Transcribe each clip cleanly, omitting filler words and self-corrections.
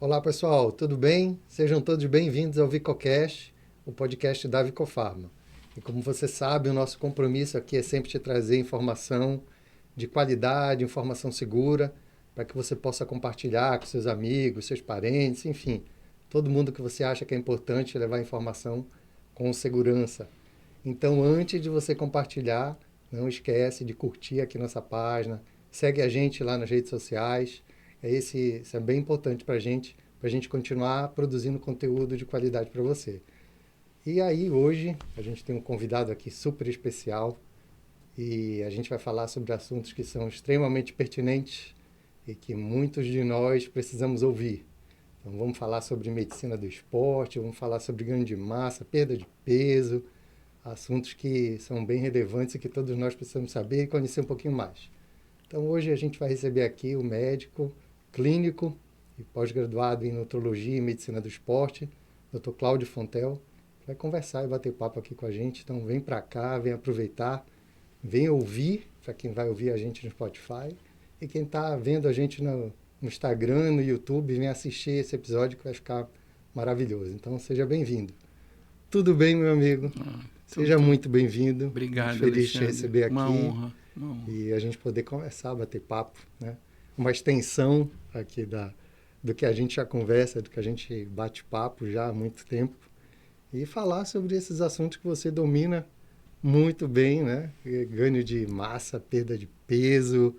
Olá pessoal, tudo bem? Sejam todos bem-vindos ao VicoCast, o podcast da Vicofarma. E como você sabe, o nosso compromisso aqui é sempre te trazer informação de qualidade, informação segura, para que você possa compartilhar com seus amigos, seus parentes, enfim, todo mundo que você acha que é importante levar informação com segurança. Então, antes de você compartilhar, não esquece de curtir aqui nossa página, segue a gente lá nas redes sociais. Isso é bem importante para a gente continuar produzindo conteúdo de qualidade para você. E aí, hoje, a gente tem um convidado aqui super especial e a gente vai falar sobre assuntos que são extremamente pertinentes e que muitos de nós precisamos ouvir. Então, vamos falar sobre medicina do esporte, vamos falar sobre ganho de massa, perda de peso, assuntos que são bem relevantes e que todos nós precisamos saber e conhecer um pouquinho mais. Então, hoje a gente vai receber aqui o médico clínico e pós-graduado em nutrologia e medicina do esporte, Dr. Cláudio Fontel, que vai conversar e bater papo aqui com a gente. Então, vem para cá, vem aproveitar, vem ouvir, para quem vai ouvir a gente no Spotify, e quem está vendo a gente no Instagram, no YouTube, vem assistir esse episódio que vai ficar maravilhoso. Então, seja bem-vindo. Tudo bem, meu amigo? Seja muito bem-vindo. Obrigado, muito feliz de Alexandre. te receber aqui. Uma honra. E a gente poder conversar, bater papo, né? Uma extensão aqui do que a gente já conversa, do que a gente bate papo já há muito tempo. E falar sobre esses assuntos que você domina muito bem, né? Ganho de massa, perda de peso,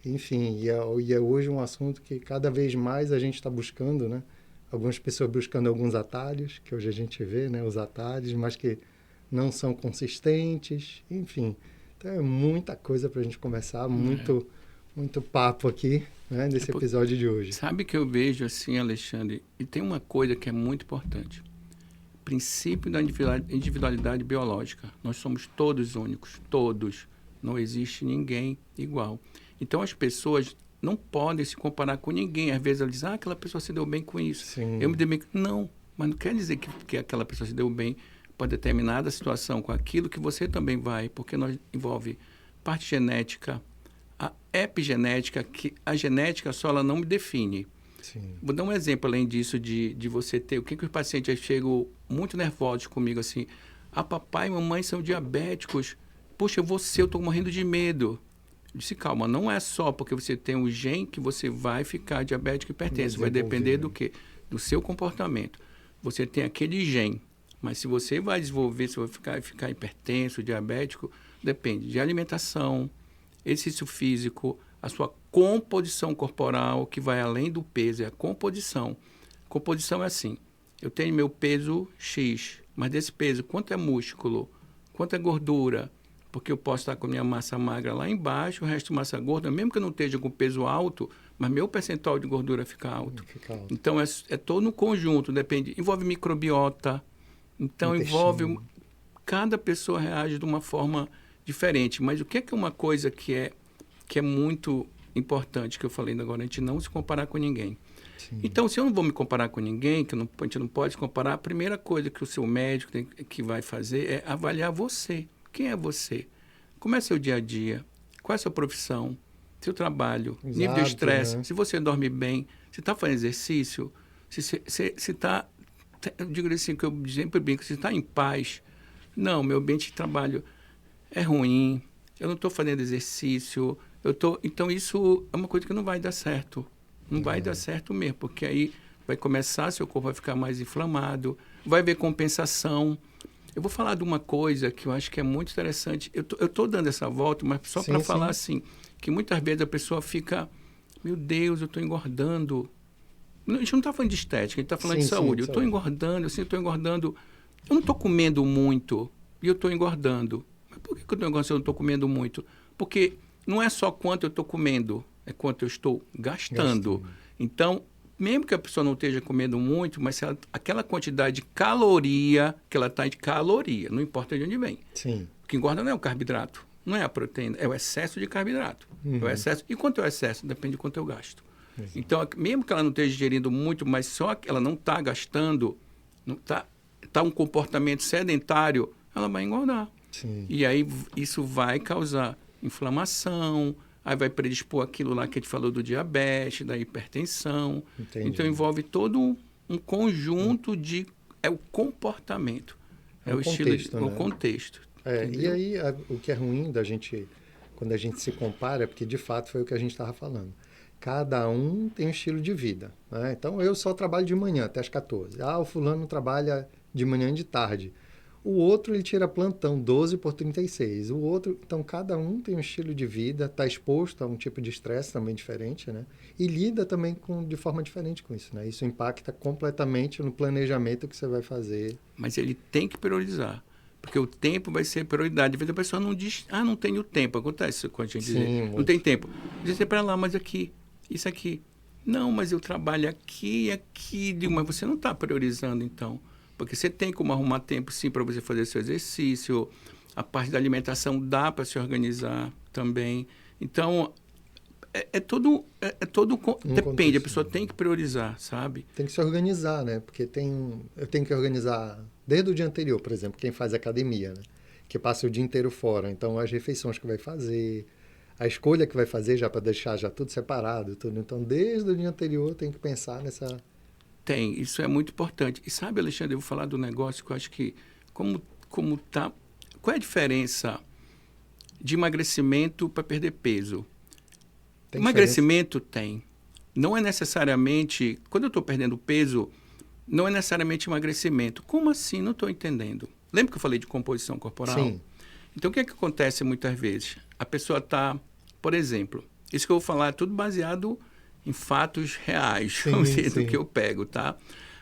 enfim. E é hoje um assunto que cada vez mais a gente está buscando, né? Algumas pessoas buscando alguns atalhos, que hoje a gente vê, né? Os atalhos, mas que não são consistentes, enfim. Então é muita coisa para a gente conversar, muito papo aqui, né, nesse episódio de hoje. Sabe que eu vejo assim, Alexandre, e tem uma coisa que é muito importante. Princípio da individualidade biológica. Nós somos todos únicos, todos. Não existe ninguém igual. Então as pessoas não podem se comparar com ninguém. Às vezes elas dizem, aquela pessoa se deu bem com isso. Sim. Eu me dei bem. Não, mas não quer dizer que aquela pessoa se deu bem para determinada situação com aquilo que você também vai, porque nós envolve parte genética, a epigenética, que a genética só ela não me define. Sim. Vou dar um exemplo além disso de você ter, o que os pacientes chegam muito nervosos comigo assim, papai e mamãe são diabéticos, puxa, eu estou morrendo de medo. Eu disse, calma, não é só porque você tem um gene que você vai ficar diabético e hipertenso, vai depender do quê? Do seu comportamento. Você tem aquele gene. Mas se você vai desenvolver, se vai ficar hipertenso, diabético, depende de alimentação, exercício físico, a sua composição corporal, que vai além do peso, é a composição. Composição é assim, eu tenho meu peso X, mas desse peso, quanto é músculo, quanto é gordura, porque eu posso estar com a minha massa magra lá embaixo, o resto massa gorda, mesmo que eu não esteja com peso alto, mas meu percentual de gordura fica alto. Então, é todo um conjunto, depende, envolve microbiota. Então, envolve... Cada pessoa reage de uma forma diferente. Mas o que é uma coisa que é muito importante, que eu falei agora, a gente não se comparar com ninguém. Sim. Então, se eu não vou me comparar com ninguém, a gente não pode se comparar, a primeira coisa que o seu médico que vai fazer é avaliar você. Quem é você? Como é seu dia a dia? Qual é a sua profissão? Seu trabalho? Exato, nível de estresse? né? Se você dorme bem? Se está fazendo exercício? Se está... Eu digo assim, que eu sempre brinco, se está em paz, não, meu ambiente de trabalho é ruim, eu não estou fazendo exercício, então isso é uma coisa que não vai dar certo, não vai dar certo mesmo, porque aí vai começar, seu corpo vai ficar mais inflamado, vai haver compensação. Eu vou falar de uma coisa que eu acho que é muito interessante, eu estou dando essa volta, mas só para falar assim, que muitas vezes a pessoa fica, meu Deus, eu estou engordando. A gente não está falando de estética, a gente está falando de saúde. Eu estou engordando, assim, eu não estou comendo muito e eu estou engordando. Mas por que eu estou engordando se eu não estou comendo muito? Porque não é só quanto eu estou comendo, é quanto eu estou gastando. Então, mesmo que a pessoa não esteja comendo muito, mas se aquela quantidade de caloria, que ela está de caloria, não importa de onde vem. Sim. O que engorda não é o carboidrato, não é a proteína, é o excesso de carboidrato. É o excesso. E quanto é o excesso? Depende de quanto eu gasto. Exato. Então, mesmo que ela não esteja ingerindo muito, mas só que ela não está gastando, não tá um comportamento sedentário, ela vai engordar. Sim. E aí isso vai causar inflamação, aí vai predispor aquilo lá que a gente falou do diabetes, da hipertensão. Entendi. Então, envolve todo um conjunto de... É o comportamento. É o estilo, contexto, né? o contexto. E aí, o que é ruim da gente, quando a gente se compara, porque de fato foi o que a gente estava falando. Cada um tem um estilo de vida, né? Então, eu só trabalho de manhã até as 14. O fulano trabalha de manhã e de tarde. O outro, ele tira plantão 12 por 36. O outro, então, cada um tem um estilo de vida, está exposto a um tipo de estresse também diferente, né? E lida também de forma diferente com isso, né? Isso impacta completamente no planejamento que você vai fazer. Mas ele tem que priorizar. Porque o tempo vai ser prioridade. Às vezes a pessoa não diz, não tenho tempo. Acontece isso com a gente dizer, não tem tempo. Diz para lá, mas aqui, isso aqui. Não, mas eu trabalho aqui e aqui. Digo, mas você não está priorizando, então. Porque você tem como arrumar tempo, sim, para você fazer seu exercício. A parte da alimentação dá para se organizar também. Então, depende, a pessoa tem que priorizar, sabe? Tem que se organizar, né? Porque eu tenho que organizar desde o dia anterior, por exemplo, quem faz academia, né? Que passa o dia inteiro fora. Então, as refeições que vai fazer, a escolha que vai fazer já para deixar já tudo separado, tudo. Então, desde o dia anterior, tem que pensar nessa... Tem, isso é muito importante. E sabe, Alexandre, eu vou falar do negócio que eu acho que, como tá... Qual é a diferença de emagrecimento para perder peso? Tem Emagrecimento tem. Não é necessariamente... Quando eu estou perdendo peso, não é necessariamente emagrecimento. Como assim? Não estou entendendo. Lembra que eu falei de composição corporal? Sim. Então, o que é que acontece muitas vezes? A pessoa está, por exemplo, isso que eu vou falar é tudo baseado em fatos reais, do que eu pego, tá?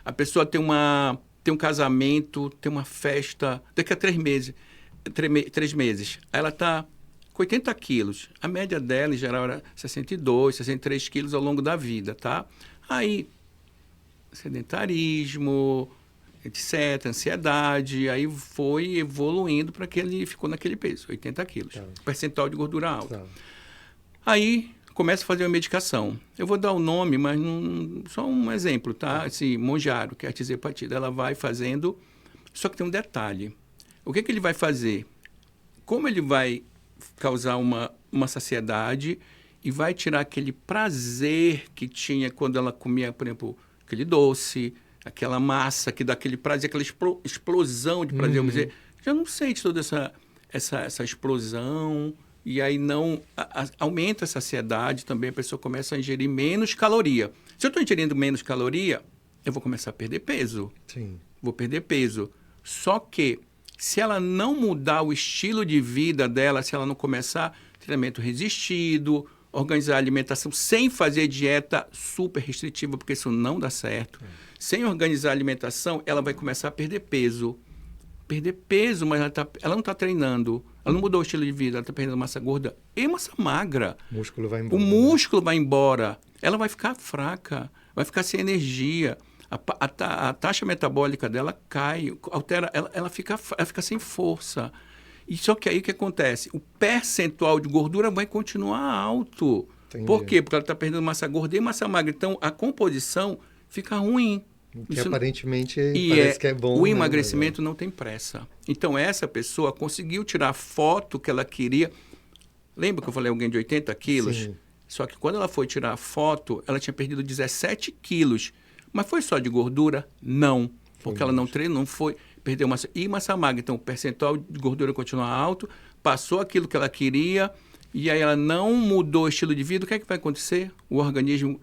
A pessoa tem um casamento, tem uma festa, daqui a 3 meses. Aí ela está com 80 quilos. A média dela, em geral, era 62, 63 quilos ao longo da vida, tá? Aí, sedentarismo, etc., ansiedade, aí foi evoluindo para que ele ficou naquele peso, 80 quilos. Tá. Percentual de gordura alto. Tá. Aí, começa a fazer uma medicação. Eu vou dar o nome, mas só um exemplo, tá? Assim, Mounjaro, que é a tirzepatida, ela vai fazendo, só que tem um detalhe. O que ele vai fazer? Como ele vai causar uma saciedade e vai tirar aquele prazer que tinha quando ela comia, por exemplo, aquele doce, aquela massa que dá aquele prazer, aquela explosão de prazer, vamos dizer, já não sente toda essa explosão, e aí aumenta a saciedade também, a pessoa começa a ingerir menos caloria. Se eu estou ingerindo menos caloria, eu vou começar a perder peso. Sim. Vou perder peso. Só que, se ela não mudar o estilo de vida dela, se ela não começar treinamento resistido, organizar a alimentação sem fazer dieta super restritiva, porque isso não dá certo. Sem organizar a alimentação, ela vai começar a perder peso. Perder peso, mas ela não está treinando. Ela não mudou o estilo de vida, ela está perdendo massa gorda e massa magra. O músculo vai embora. O músculo vai embora. Ela vai ficar fraca, vai ficar sem energia. A taxa metabólica dela cai, altera, ela fica sem força. E só que aí o que acontece? O percentual de gordura vai continuar alto. Entendi. Por quê? Porque ela está perdendo massa gorda e massa magra. Então, a composição fica ruim. Que aparentemente parece que é bom. O emagrecimento não tem pressa. Então, essa pessoa conseguiu tirar a foto que ela queria. Lembra que eu falei alguém de 80 quilos? Sim. Só que quando ela foi tirar a foto, ela tinha perdido 17 quilos. Mas foi só de gordura? Não. Porque ela não treinou, não foi. Perdeu massa. E massa magra. Então, o percentual de gordura continua alto, passou aquilo que ela queria, e aí ela não mudou o estilo de vida. O que é que vai acontecer? O organismo...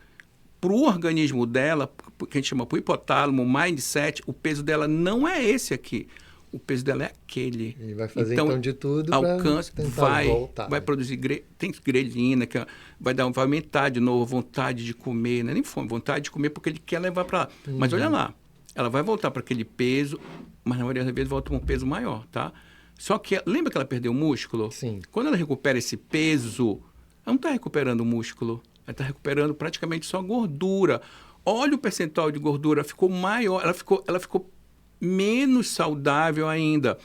Para o organismo dela, que a gente chama para o hipotálamo, mindset, o peso dela não é esse aqui. O peso dela é aquele. E vai fazer então de tudo para tentar voltar. Vai produzir... Tem grelina, que vai aumentar de novo a vontade de comer. Não é nem fome, vontade de comer porque ele quer levar para lá. Mas olha lá, ela vai voltar para aquele peso, mas na maioria das vezes volta para um peso maior, tá? Só que, lembra que ela perdeu o músculo? Sim. Quando ela recupera esse peso, ela não está recuperando o músculo. Ela está recuperando praticamente só gordura. Olha o percentual de gordura, ficou maior, ela ficou menos saudável ainda.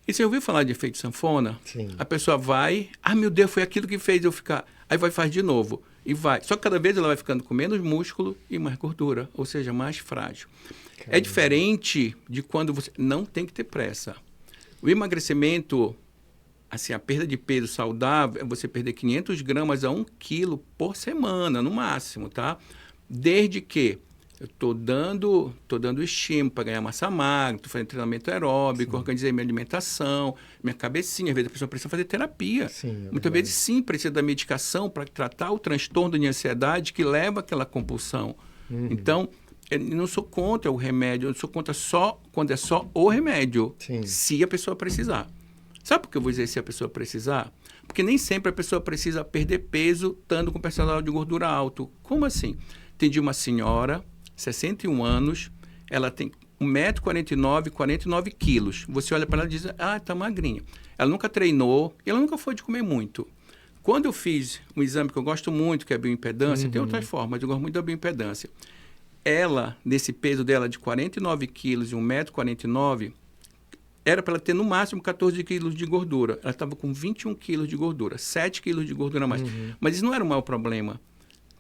E você ouviu falar de efeito sanfona? Sim. A pessoa vai, meu Deus, foi aquilo que fez eu ficar. Aí faz de novo, e vai. Só que cada vez ela vai ficando com menos músculo e mais gordura, ou seja, mais frágil. Caramba. É diferente de quando você... Não tem que ter pressa. O emagrecimento assim, a perda de peso saudável é você perder 500 gramas a 1 quilo por semana, no máximo, tá? Desde que eu tô dando estímulo para ganhar massa magra, estou fazendo treinamento aeróbico, organizei minha alimentação, minha cabecinha. Às vezes a pessoa precisa fazer terapia. Sim, Muitas vezes, sim, precisa da medicação para tratar o transtorno de ansiedade que leva àquela compulsão. Então, eu não sou contra o remédio, eu sou contra só quando é só o remédio, se a pessoa precisar. Sabe por que eu vou dizer se a pessoa precisar? Porque nem sempre a pessoa precisa perder peso estando com percentual de gordura alto. Como assim? Atendi uma senhora, 61 anos, ela tem 1,49 m, 49 quilos. Você olha para ela e diz, tá magrinha. Ela nunca treinou, ela nunca foi de comer muito. Quando eu fiz um exame que eu gosto muito, que é a bioimpedância, tem outras formas, mas eu gosto muito da bioimpedância. Ela, nesse peso dela de 49 quilos e 1,49 m, era para ela ter no máximo 14 quilos de gordura. Ela estava com 21 quilos de gordura, 7 quilos de gordura a mais. Mas isso não era o maior problema.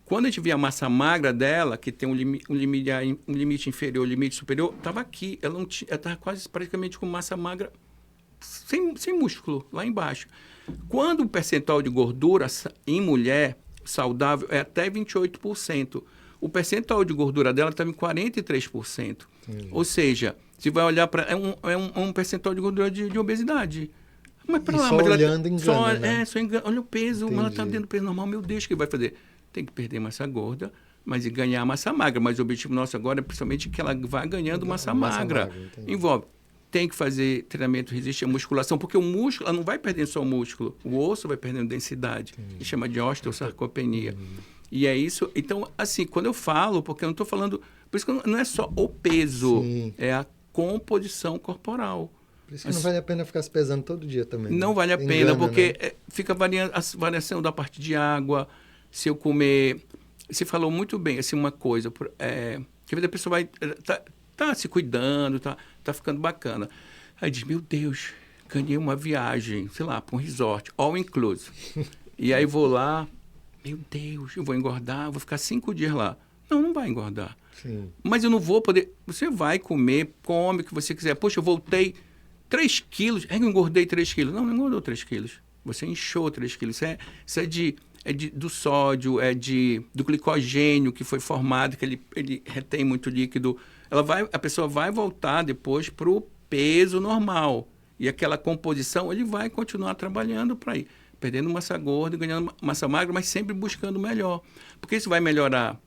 Quando a gente via a massa magra dela, que tem um limite inferior, um limite superior, estava aqui. Ela estava quase praticamente com massa magra, sem músculo, lá embaixo. Quando o percentual de gordura em mulher saudável é até 28%, o percentual de gordura dela estava em 43%. Ou seja, você vai olhar para... É um percentual de gordura de obesidade. Mas para lá, só mas olhando engana, né? só engana. Olha o peso, Entendi. mas ela está dentro do peso normal. Meu Deus, o que vai fazer? Tem que perder massa gorda, mas e ganhar massa magra. Mas o objetivo nosso agora é principalmente que ela vá ganhando massa magra. Envolve. Tem que fazer treinamento resistente à musculação, porque o músculo, ela não vai perdendo só o músculo, o osso vai perdendo densidade. Que chama de osteosarcopenia. E é isso. Então, assim, quando eu falo, porque eu não estou falando... Por isso que não é só o peso, é a composição corporal. Por isso que não vale a pena ficar se pesando todo dia também. Não vale a pena, porque fica variando a variação da parte de água. Se eu comer... Você falou muito bem, assim, uma coisa. Que às vezes a pessoa vai... Tá se cuidando, tá ficando bacana. Aí diz, meu Deus, ganhei uma viagem, sei lá, para um resort, all inclusive. E aí vou lá, meu Deus, eu vou engordar, vou ficar 5 dias lá. Não vai engordar. Sim. Mas eu não vou poder... Você vai comer, come o que você quiser. Poxa, eu voltei 3 quilos. Eu engordei 3 quilos. Não engordou 3 quilos. Você inchou 3 quilos. Isso é do sódio, do glicogênio que foi formado, que ele retém muito líquido. A pessoa vai voltar depois para o peso normal. E aquela composição, ele vai continuar trabalhando para ir. Perdendo massa gorda e ganhando massa magra, mas sempre buscando o melhor. Porque isso vai melhorar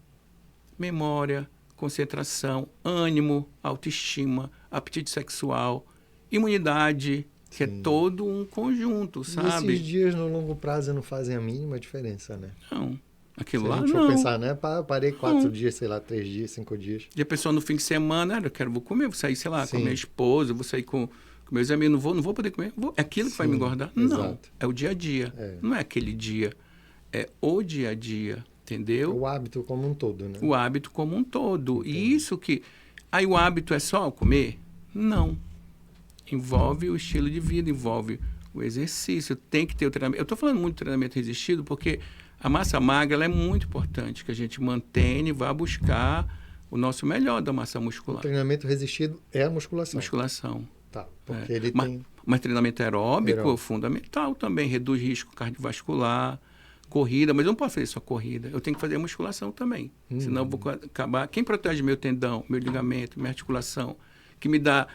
memória, concentração, ânimo, autoestima, apetite sexual, imunidade, que é todo um conjunto, sabe? E esses dias no longo prazo não fazem a mínima diferença, né? Não. Aquilo Se lá, a gente não. for pensar, né? Parei 4 dias, sei lá, 3 dias, 5 dias. E a pessoa no fim de semana, vou comer, vou sair, sei lá, com a minha esposa, vou sair com meus amigos, não vou poder comer. É aquilo que vai me engordar? Não. Exato. É o dia a dia. Não é aquele dia. É o dia a dia, entendeu? O hábito como um todo, né? O hábito como um todo. E isso que... Aí o hábito é só comer? Não. Envolve o estilo de vida, envolve o exercício, tem que ter o treinamento. Eu estou falando muito de treinamento resistido porque a massa magra ela é muito importante, que a gente mantenha e vá buscar o nosso melhor da massa muscular. O treinamento resistido é a musculação. Musculação. Tá, porque ele tem... Mas treinamento aeróbico é fundamental também, reduz risco cardiovascular, corrida, mas eu não posso fazer só corrida, eu tenho que fazer musculação também, senão eu vou acabar... Quem protege meu tendão, meu ligamento, minha articulação, que me dá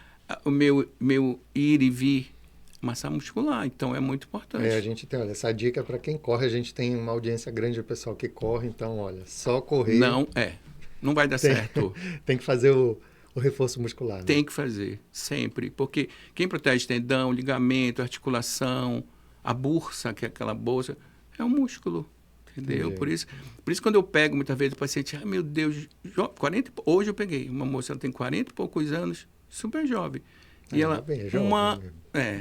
o meu ir e vir, massa muscular, então é muito importante. A gente tem, olha, essa dica para quem corre, a gente tem uma audiência grande de pessoal que corre, então, olha, só correr... Não vai dar certo. Tem que fazer o reforço muscular. Né? Tem que fazer, sempre, porque quem protege tendão, ligamento, articulação, a bursa, que é aquela bolsa, é o músculo, entendeu? Por isso quando eu pego muitas vezes o paciente, meu Deus, 40, hoje eu peguei uma moça, ela tem 40 e poucos anos, super jovem. E ela, bem, jovem,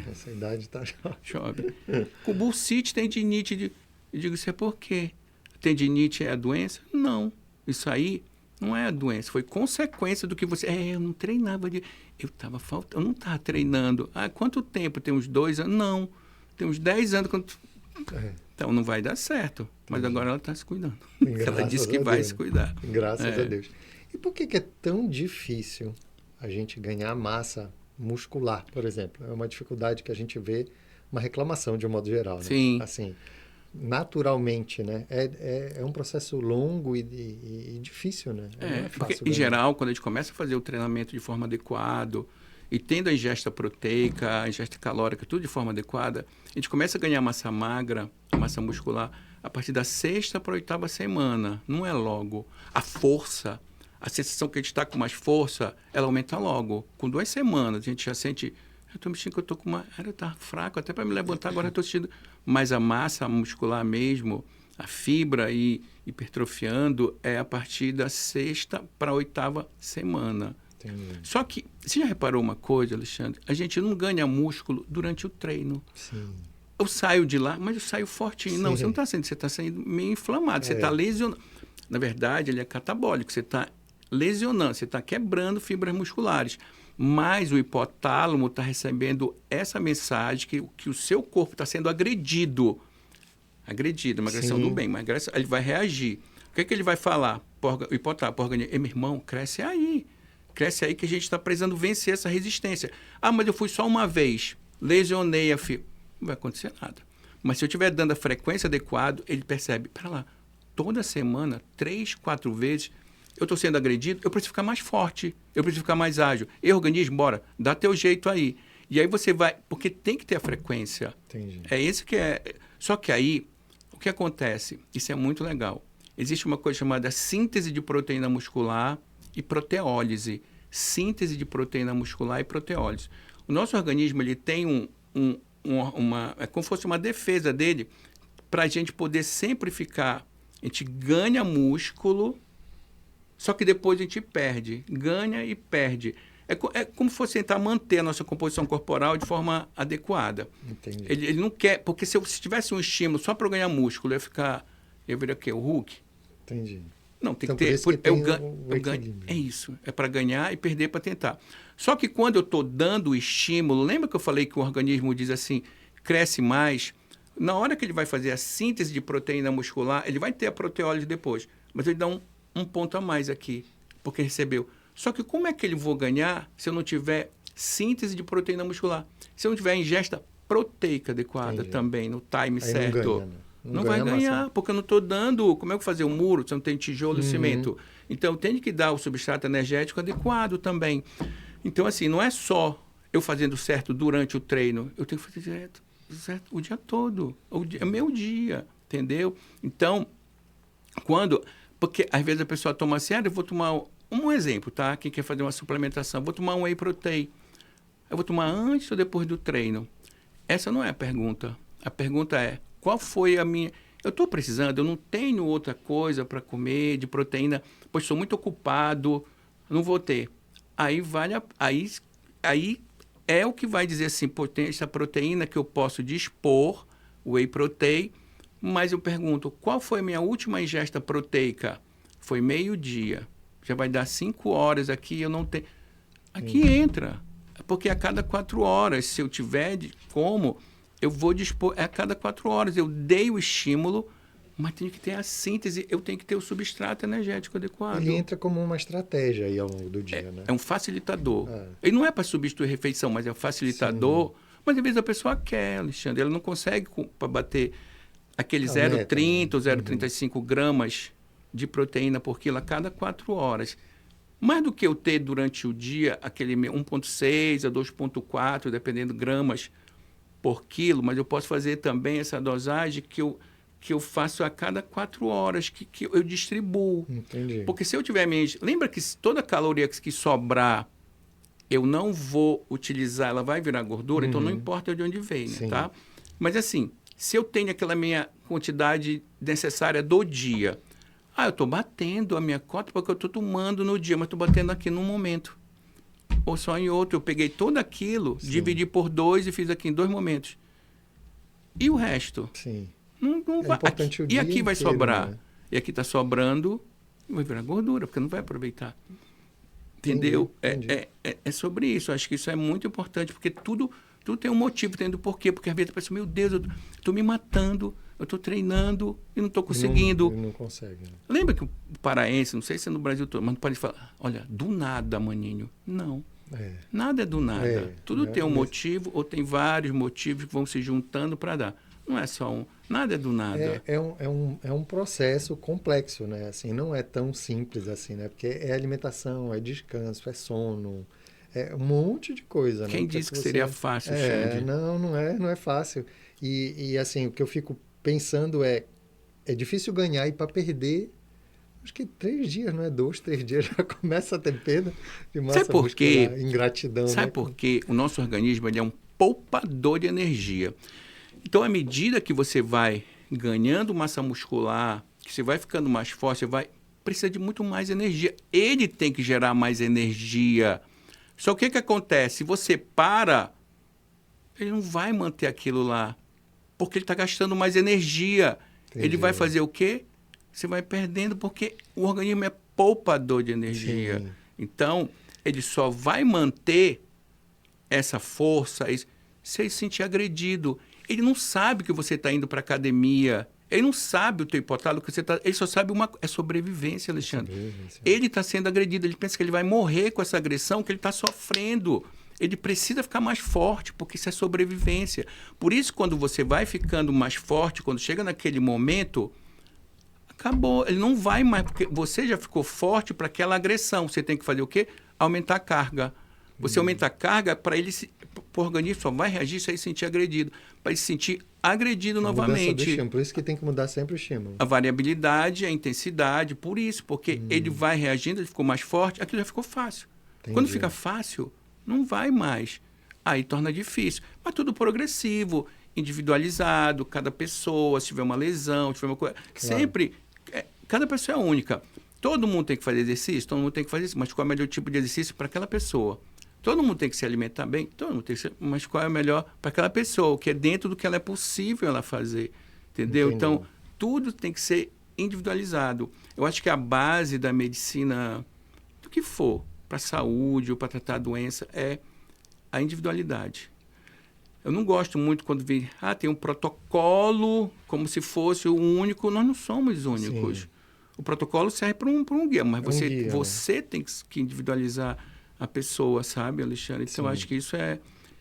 essa idade está jovem. Com bursite, tendinite, eu digo, isso é por quê? Tendinite é a doença? Não, isso aí não é a doença, foi consequência do que você... eu não treinava, eu não estava treinando. Quanto tempo? Tem uns 2 anos? Não, tem uns 10 anos. Então não vai dar certo, mas agora ela está se cuidando. Ela disse que vai se cuidar. Graças a Deus. E por que é tão difícil a gente ganhar massa muscular, por exemplo? É uma dificuldade que a gente vê uma reclamação de um modo geral, né? Sim. Assim, naturalmente, né? É um processo longo e difícil, né? Não é Porque, fácil em ganhar. geral, quando a gente começa a fazer o treinamento de forma adequada e tendo a ingesta proteica, a ingesta calórica, tudo de forma adequada, a gente começa a ganhar massa magra, massa muscular, a partir da 6ª para a 8ª semana. Não é logo. A força, a sensação que a gente está com mais força, ela aumenta logo. Com 2 semanas, a gente já sente... Eu estou me sentindo que eu estou com uma... Eu estava fraco, até para me levantar, agora eu estou sentindo... Mas a massa muscular mesmo, a fibra e hipertrofiando é a partir da 6ª para a 8ª semana. Entendi. Só que, você já reparou uma coisa, Alexandre? A gente não ganha músculo durante o treino. Sim. Eu saio de lá, mas eu saio fortinho. Sim. Não, você não está saindo, você está saindo meio inflamado, você está lesionando. Na verdade, ele é catabólico, você está lesionando, você está quebrando fibras musculares. Mas o hipotálamo está recebendo essa mensagem que o seu corpo está sendo agredido. Agredido, uma agressão do bem, mas ele vai reagir. O que ele vai falar? O hipotálamo, meu irmão, cresce aí. Cresce aí que a gente está precisando vencer essa resistência. Ah, mas eu fui só uma vez, lesionei a fibra. Não vai acontecer nada. Mas se eu estiver dando a frequência adequada, ele percebe, para lá, toda semana, 3, 4 vezes, eu estou sendo agredido, eu preciso ficar mais forte, eu preciso ficar mais ágil. E organismo, bora, dá teu jeito aí. E aí você vai, porque tem que ter a frequência. Entendi. É esse que é. Só que aí, o que acontece? Isso é muito legal. Existe uma coisa chamada síntese de proteína muscular e proteólise. Síntese de proteína muscular e proteólise. O nosso organismo, ele tem é como se fosse uma defesa dele para a gente poder sempre ficar. A gente ganha músculo, só que depois a gente perde. Ganha e perde. É como se fosse tentar manter a nossa composição corporal de forma adequada. Entendi. Ele não quer... Porque se tivesse um estímulo só para eu ganhar músculo, eu viria o quê? O Hulk? Entendi. Não, tem Então, que ter... por isso que tem o ganho. É isso. É para ganhar e perder para tentar. Só que quando eu estou dando o estímulo... Lembra que eu falei que o organismo diz assim, cresce mais? Na hora que ele vai fazer a síntese de proteína muscular, ele vai ter a proteólise depois. Mas ele dá um ponto a mais aqui, porque recebeu. Só que como é que ele vou ganhar se eu não tiver síntese de proteína muscular? Se eu não tiver ingesta proteica adequada também, no time Aí certo. não ganha, né? Não vai ganhar, porque eu não estou dando... Como é que eu vou fazer o muro se eu não tenho tijolo e cimento? Então, eu tenho que dar o substrato energético adequado também. Então, assim, não é só eu fazendo certo durante o treino. Eu tenho que fazer certo o dia todo. É meu dia, entendeu? Então, porque às vezes a pessoa toma assim, eu vou tomar... Um exemplo, tá? Quem quer fazer uma suplementação, vou tomar um whey protein. Eu vou tomar antes ou depois do treino? Essa não é a pergunta. A pergunta é, qual foi a minha... Eu estou precisando, eu não tenho outra coisa para comer de proteína, pois sou muito ocupado, não vou ter. Aí é o que vai dizer assim, pô, tem essa proteína que eu posso dispor, whey protein, mas eu pergunto, qual foi a minha última ingesta proteica? Foi meio-dia. Já vai dar 5 horas aqui, eu não tenho... Aqui entra, porque a cada 4 horas, se eu tiver como, eu vou dispor, a cada 4 horas, eu dei o estímulo, mas tenho que ter a síntese, eu tenho que ter o substrato energético adequado. Ele entra como uma estratégia aí ao longo do dia, né? É um facilitador. Ele não é para substituir a refeição, mas é um facilitador. Sim. Mas às vezes a pessoa quer, Alexandre, ela não consegue para bater aquele 0,30 ou 0,35 gramas de proteína por quilo a cada 4 horas. Mais do que eu ter durante o dia aquele 1,6 a 2,4, dependendo gramas por quilo, mas eu posso fazer também essa dosagem que eu faço a cada 4 horas, que eu distribuo. Entendi. Porque se eu tiver... Lembra que toda caloria que sobrar, eu não vou utilizar, ela vai virar gordura, então não importa de onde vem, né, tá? Mas assim, se eu tenho aquela minha quantidade necessária do dia... eu estou batendo a minha cota porque eu estou tomando no dia, mas estou batendo aqui num momento. Ou só em outro. Eu peguei todo aquilo, dividi por 2 e fiz aqui em 2 momentos. E o resto? Sim. Não vai. Importante o dia e aqui vai inteiro, sobrar. né? E aqui está sobrando, vai virar gordura, porque não vai aproveitar. Entendeu? Entendi. É sobre isso. Eu acho que isso é muito importante, porque tudo tem um motivo, tem do porquê. Porque às vezes a pessoa, meu Deus, eu estou me matando. Eu estou treinando e não estou conseguindo. Não consegue. Né? Lembra que o paraense, não sei se é no Brasil todo, mas não pode falar, olha, do nada, maninho. Não. Nada é do nada. Tudo tem um mas motivo ou tem vários motivos que vão se juntando para dar. Não é só um. Nada é do nada. é um processo complexo, né? Assim, não é tão simples assim, né? Porque é alimentação, é descanso, é sono, é um monte de coisa, né? Quem Para disse que você... seria fácil, Xande? não é fácil. E assim, o que eu fico pensando é difícil ganhar e para perder, acho que 3 dias, não é? 2, 3 dias já começa a ter perda de Sabe massa por quê? muscular, ingratidão, Sabe né? por quê? O nosso organismo ele é um poupador de energia. Então, à medida que você vai ganhando massa muscular, que você vai ficando mais forte, você vai precisa de muito mais energia. Ele tem que gerar mais energia. Só que o que acontece? Se você para, ele não vai manter aquilo lá, porque ele está gastando mais energia. Entendi. Ele vai fazer o quê? Você vai perdendo, porque o organismo é poupador de energia. Sim. Então, ele só vai manter essa força se ele se sentir agredido. Ele não sabe que você está indo para a academia. Ele não sabe o teu hipotálamo que você está... Ele só sabe é sobrevivência, Alexandre. Sobrevivência. Ele está sendo agredido. Ele pensa que ele vai morrer com essa agressão, que ele está sofrendo. Ele precisa ficar mais forte, porque isso é sobrevivência. Por isso, quando você vai ficando mais forte, quando chega naquele momento, acabou. Ele não vai mais, porque você já ficou forte para aquela agressão. Você tem que fazer o quê? Aumentar a carga. Você aumenta a carga para ele o organismo só vai reagir se ele se sentir agredido. Para ele se sentir agredido novamente. Por isso que tem que mudar sempre o estímulo. A variabilidade, a intensidade, por isso. Porque ele vai reagindo, ele ficou mais forte, aquilo já ficou fácil. Entendi. Quando fica fácil, não vai mais. Aí torna difícil. Mas tudo progressivo, individualizado, cada pessoa, se tiver uma lesão, se tiver uma coisa... Claro. Sempre, cada pessoa é única. Todo mundo tem que fazer exercício, todo mundo tem que fazer isso, mas qual é o melhor tipo de exercício para aquela pessoa? Todo mundo tem que se alimentar bem, todo mundo tem que mas qual é o melhor para aquela pessoa, o que é dentro do que ela é possível ela fazer, entendeu? Entendi. Então, tudo tem que ser individualizado. Eu acho que a base da medicina, do que for, para a saúde ou para tratar a doença, é a individualidade. Eu não gosto muito quando vem, tem um protocolo como se fosse o único. Nós não somos únicos. Sim. O protocolo serve para um guia, mas você né? tem que individualizar a pessoa, sabe, Alexandre? Então, eu acho que isso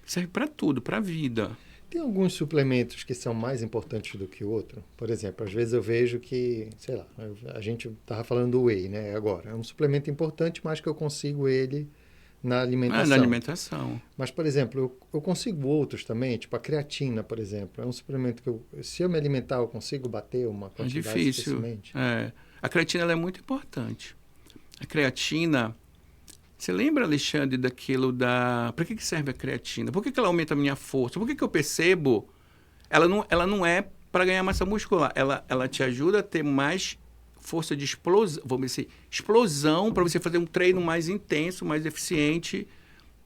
serve para tudo, para a vida. Tem alguns suplementos que são mais importantes do que o outro? Por exemplo, às vezes eu vejo que, sei lá, a gente estava falando do whey, né, agora. É um suplemento importante, mas que eu consigo ele na alimentação. Na alimentação. Mas, por exemplo, eu consigo outros também, tipo a creatina, por exemplo. É um suplemento que, se eu me alimentar, eu consigo bater uma quantidade difícil. suficiente? A creatina ela é muito importante. A creatina... Você lembra, Alexandre, daquilo da... Para que serve a creatina? Por que ela aumenta a minha força? Por que eu percebo... Ela não é para ganhar massa muscular. Ela te ajuda a ter mais força de explosão, vamos dizer assim, explosão para você fazer um treino mais intenso, mais eficiente,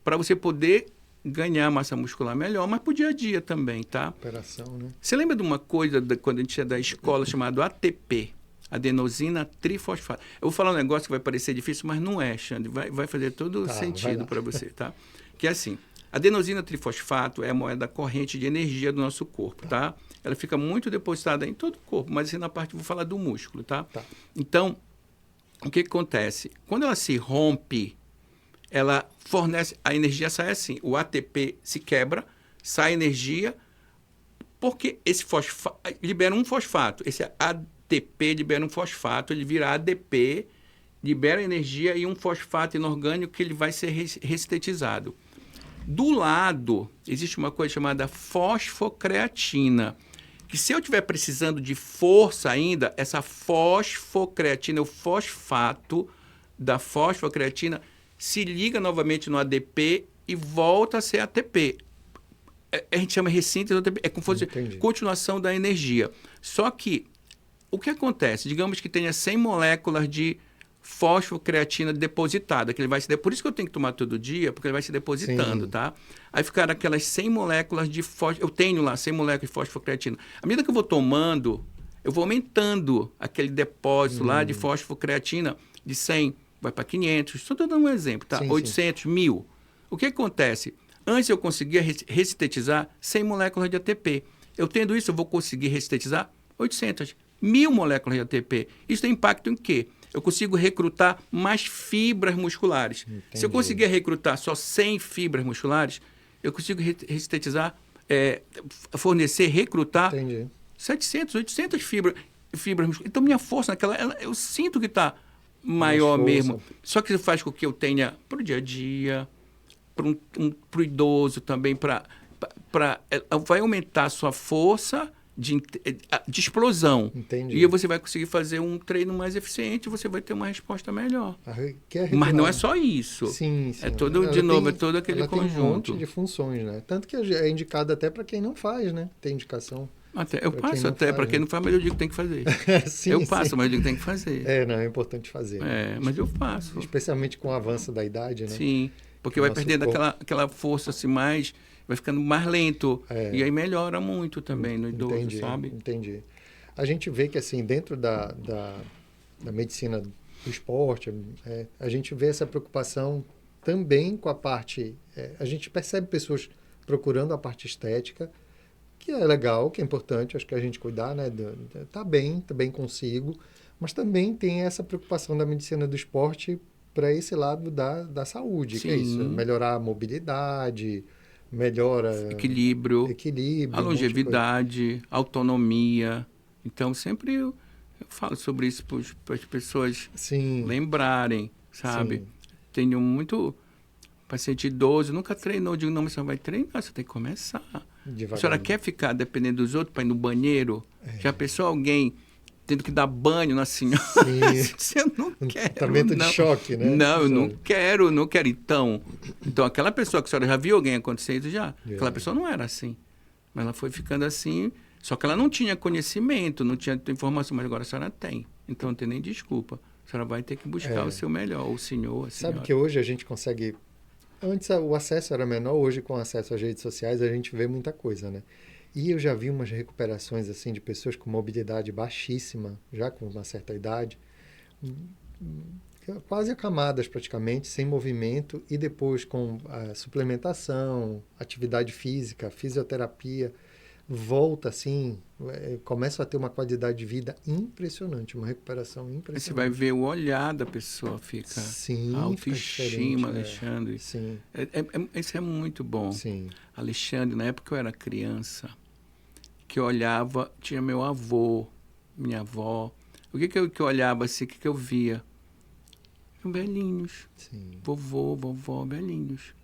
para você poder ganhar massa muscular melhor, mas para o dia a dia também, tá? Operação, né? Você lembra de uma coisa quando a gente é da escola chamado ATP? Adenosina trifosfato. Eu vou falar um negócio que vai parecer difícil, mas não é, Xande. Vai fazer todo sentido para você, tá? Que é assim, adenosina trifosfato é a moeda corrente de energia do nosso corpo, tá? Ela fica muito depositada em todo o corpo, mas assim na parte, vou falar do músculo, tá? Então, o que acontece? Quando ela se rompe, ela fornece, a energia sai assim, o ATP se quebra, sai energia, porque esse fosfato, libera um fosfato, esse ATP libera um fosfato, ele vira ADP, libera energia e um fosfato inorgânico que ele vai ser ressintetizado. Do lado, existe uma coisa chamada fosfocreatina, que se eu estiver precisando de força ainda, essa fosfocreatina, o fosfato da fosfocreatina, se liga novamente no ADP e volta a ser ATP. A gente chama ressíntese, é como se fosse continuação da energia. Só que, o que acontece? Digamos que tenha 100 moléculas de fosfocreatina depositada, que ele vai se por isso que eu tenho que tomar todo dia, porque ele vai se depositando, tá? Aí ficaram aquelas 100 moléculas de eu tenho lá 100 moléculas de fosfocreatina. À medida que eu vou tomando, eu vou aumentando aquele depósito lá de fosfocreatina de 100, vai para 500, estou dando um exemplo, tá? 800, 1000. O que acontece? Antes eu conseguia ressintetizar 100 moléculas de ATP. Eu tendo isso, eu vou conseguir ressintetizar 800, 1000 moléculas de ATP. Isso tem impacto em quê? eu consigo recrutar mais fibras musculares. Entendi. Se eu conseguir recrutar só 100 fibras musculares, eu consigo sintetizar, fornecer, recrutar Entendi. 700, 800 fibras musculares. Então, minha força eu sinto que está maior mesmo. Só que isso faz com que eu tenha para o dia a dia, para o idoso também, vai aumentar a sua força de explosão. Entendi. E você vai conseguir fazer um treino mais eficiente, você vai ter uma resposta melhor. Que Mas não é só isso. Sim. É todo, de novo, é todo aquele conjunto. Tem um monte de funções, né? Tanto que é indicado até para quem não faz, né? Tem indicação. Eu passo até para quem não faz, mas eu digo que tem que fazer. Sim, eu passo, mas eu digo que tem que fazer. Não, é importante fazer. Mas eu faço. Especialmente com o avanço da idade, né? Sim, porque vai perdendo aquela força assim mais, vai ficando mais lento. E aí melhora muito também no idoso, sabe? Entendi. A gente vê que assim, dentro da medicina do esporte, a gente vê essa preocupação também com a parte... a gente percebe pessoas procurando a parte estética, que é legal, que é importante, acho que a gente cuidar, né? Tá bem consigo, mas também tem essa preocupação da medicina do esporte para esse lado da saúde, Sim. que é isso, melhorar a mobilidade, melhora... Equilíbrio, a um longevidade, autonomia. Então, sempre eu falo sobre isso para as pessoas lembrarem, sabe? Sim. Tenho muito paciente idoso, nunca treinou, digo, não, mas você vai treinar, você tem que começar. Devagar. A senhora quer ficar dependendo dos outros para ir no banheiro? Já pensou alguém tendo que dar banho na senhora? Sim. Eu não quero. Tratamento de choque, né? Não, eu não quero. Então, aquela pessoa que a senhora já viu alguém acontecer isso já? Aquela pessoa não era assim. Mas ela foi ficando assim, só que ela não tinha conhecimento, não tinha informação, mas agora a senhora tem. Então não tem nem desculpa. A senhora vai ter que buscar o seu melhor, o senhor, a senhora. Sabe que hoje a gente consegue... Antes o acesso era menor, hoje com acesso às redes sociais a gente vê muita coisa, né? E eu já vi umas recuperações assim de pessoas com mobilidade baixíssima, já com uma certa idade, quase acamadas praticamente, sem movimento, e depois com a suplementação, atividade física, fisioterapia, volta assim, começa a ter uma qualidade de vida impressionante, uma recuperação impressionante. Você vai ver o olhar da pessoa, fica autoestima, Alexandre. Sim. Isso é muito bom. Sim. Alexandre, na época eu era criança, que eu olhava, tinha meu avô, minha avó. O que eu olhava assim, o que eu via? Velhinhos. Sim. Vovô, vovó, velhinhos.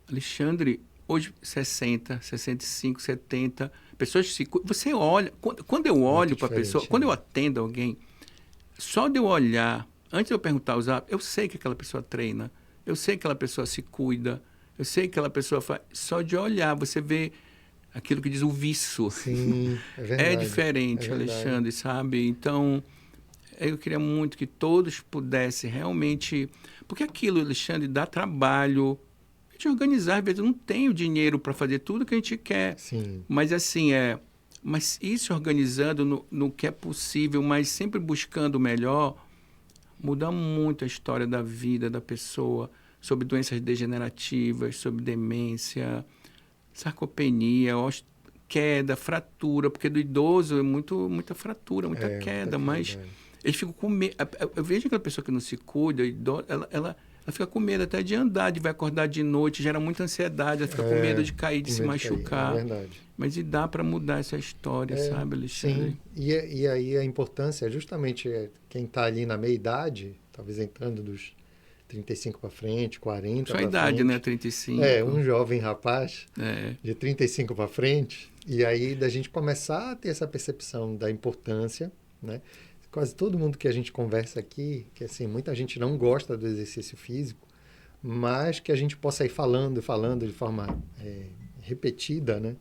Alexandre, hoje 60, 65, 70, pessoas se... Você olha, quando eu olho para a pessoa, quando eu atendo alguém, só de eu olhar, antes de eu perguntar os hábitos, eu sei que aquela pessoa treina, eu sei que aquela pessoa se cuida, eu sei que aquela pessoa faz... Só de olhar, você vê aquilo que diz o viço. Sim, é verdade. É diferente, Alexandre, sabe? Então, eu queria muito que todos pudessem realmente... Porque aquilo, Alexandre, dá trabalho... de organizar, às vezes eu não tenho dinheiro para fazer tudo que a gente quer. Sim. Mas assim, mas ir se organizando no que é possível, mas sempre buscando o melhor, muda muito a história da vida da pessoa, sobre doenças degenerativas, sobre demência, sarcopenia, queda, fratura, porque do idoso é muita fratura, muita queda, mas eles ficam com medo. Eu vejo aquela pessoa que não se cuida, ela fica com medo até de andar, de vai acordar de noite, gera muita ansiedade, ela fica com medo de cair, de se machucar. É verdade. Mas e dá para mudar essa história, sabe, Alexandre? Sim, e aí a importância é justamente quem está ali na meia-idade, talvez entrando dos 35 para frente, 40 para frente. Sua idade, né? 35. Um jovem rapaz de 35 para frente, e aí da gente começar a ter essa percepção da importância, né? Quase todo mundo que a gente conversa aqui, que assim, muita gente não gosta do exercício físico, mas que a gente possa ir falando de forma repetida, né?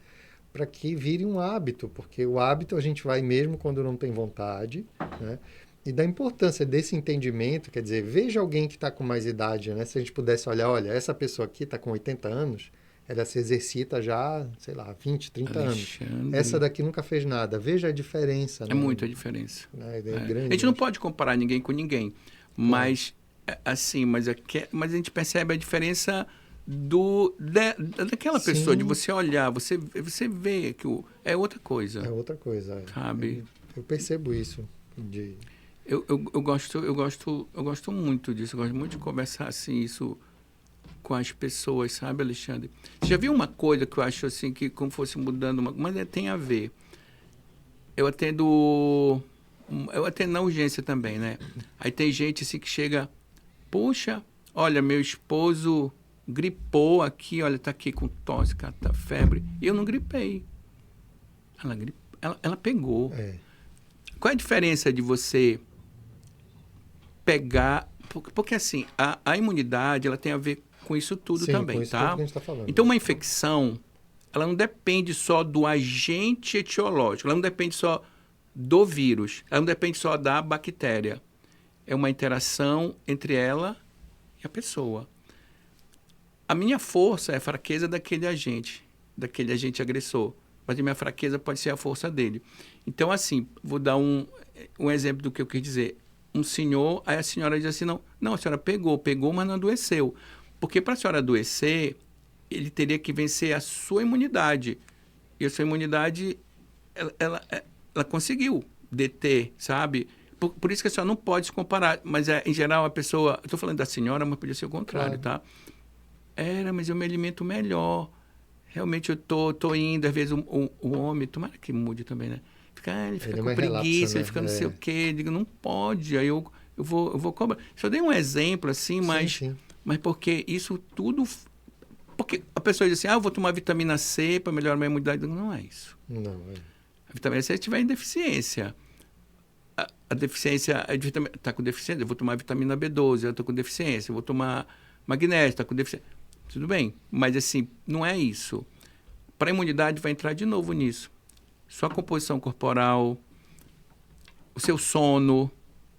Para que vire um hábito, porque o hábito a gente vai mesmo quando não tem vontade, né? E da importância desse entendimento, quer dizer, veja alguém que está com mais idade, né? Se a gente pudesse olhar, olha, essa pessoa aqui está com 80 anos, ela se exercita já, sei lá, 20, 30 Alexandre. anos. Essa daqui nunca fez nada. Veja a diferença. É muita diferença. É grande. A gente não pode comparar ninguém com ninguém, mas assim, mas a gente percebe a diferença daquela pessoa, de você olhar, você vê que é outra coisa. É outra coisa. Sabe? Eu percebo isso. Eu gosto muito disso. Eu gosto muito de conversar assim, isso com as pessoas, sabe, Alexandre? Você já viu uma coisa que eu acho assim, que como fosse mudando, mas tem a ver. Eu atendo, eu atendo na urgência também, né? Aí tem gente assim que chega, puxa, olha, meu esposo gripou aqui, olha, tá aqui com tosse, tá febre. E eu não gripei. Ela pegou. É. Qual é a diferença de você pegar... Porque assim, a imunidade, ela tem a ver com isso tudo Sim, também, com isso tudo tá? que a gente está falando. Então, uma infecção, ela não depende só do agente etiológico, ela não depende só do vírus, ela não depende só da bactéria. É uma interação entre ela e a pessoa. A minha força é a fraqueza daquele agente agressor. Mas a minha fraqueza pode ser a força dele. Então, assim, vou dar um exemplo do que eu quis dizer. Um senhor, aí a senhora diz assim, não, a senhora pegou, mas não adoeceu. Porque para a senhora adoecer, ele teria que vencer a sua imunidade. E a sua imunidade, ela conseguiu deter, sabe? Por isso que a senhora não pode se comparar. Mas, em geral, a pessoa... Estou falando da senhora, mas podia ser o contrário, Claro. tá? Mas eu me alimento melhor. Realmente eu tô indo, às vezes o homem, tomara que mude também, né? Ele fica Ele é com mais relapso, preguiça, né? ele fica não sei o quê. Eu digo, não pode. Aí eu vou cobrar. Só dei um exemplo assim, Sim, mas sim. porque isso tudo. Porque a pessoa diz assim, eu vou tomar vitamina C para melhorar a minha imunidade. Eu digo, não é isso. Não, A vitamina C, se tiver em deficiência. A deficiência, está com deficiência, eu vou tomar vitamina B12, eu estou com deficiência, eu vou tomar magnésio, está com deficiência. Tudo bem, mas assim, não é isso. Para a imunidade vai entrar de novo nisso. Sua composição corporal, o seu sono,